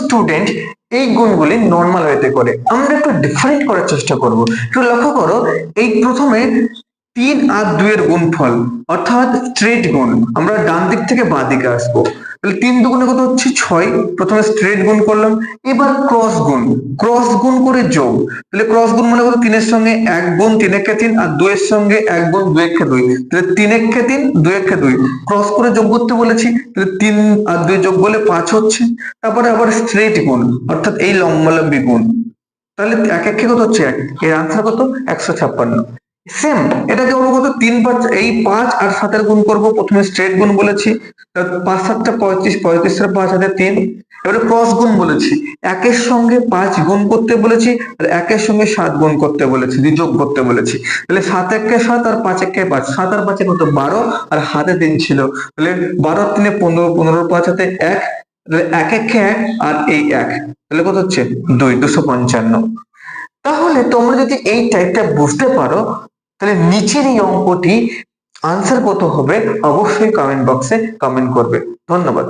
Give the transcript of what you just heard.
Student এই গুণগুলি normal ওয়েতে করে, আমরা একটু ডিফারেন্ট করার চেষ্টা করব। একটু লক্ষ্য করো, এই প্রথমে 3 আর 2 এর গুণফল অর্থাৎ স্ট্রেট গুণ, আমরা ডান দিক থেকে বাঁ দিকে আসবো। তাহলে 3 দুগুণে কত হচ্ছে 6, প্রথমে স্ট্রেট গুণ করলাম। এবার ক্রস গুণ করে যোগ। তাহলে ক্রস গুণ মানে কত, 3 এর সঙ্গে 1 গুণ 3 একে 3, আর 2 এর সঙ্গে 1 গুণ 2 একে 2, তাহলে 3 একে 3 2 একে 2, ক্রস করে যোগ করতে বলেছি, তাহলে 3 আর 2 যোগ করলে 5 হচ্ছে। তারপরে আবার স্ট্রেট গুণ অর্থাৎ এই লম্বালম্বি গুণ, তাহলে 1 একে কত হচ্ছে 1, এর আনসার কত 156। সেম এটাকে আমরা কত 3 এই 5 আর 7 এর গুণ করব, প্রথমে স্ট্রেট গুণ বলেছি, 5 7 35, 35 এর 5 হাতে 3। এবারে ক্রস গুণ বলেছি, 1 এর সঙ্গে 5 গুণ করতে বলেছি, আর 1 এর সঙ্গে 7 গুণ করতে বলেছি, যোগ করতে বলেছি। তাহলে 7 একে 7 আর 5 একে 5, 7 আর 5 এ কত 12, আর হাতে 3 ছিল, তাহলে 12 আর 3 এ 15, 15 5 হাতে 1, তাহলে 1 একে 1 আর এই 1, তাহলে কত হচ্ছে 255। তাহলে তোমরা যদি এই টাইপটা বুঝতে পারো, তাহলে নিচের এই অঙ্কটি আনসার কত হবে অবশ্যই কমেন্ট বক্সে কমেন্ট করবে। ধন্যবাদ।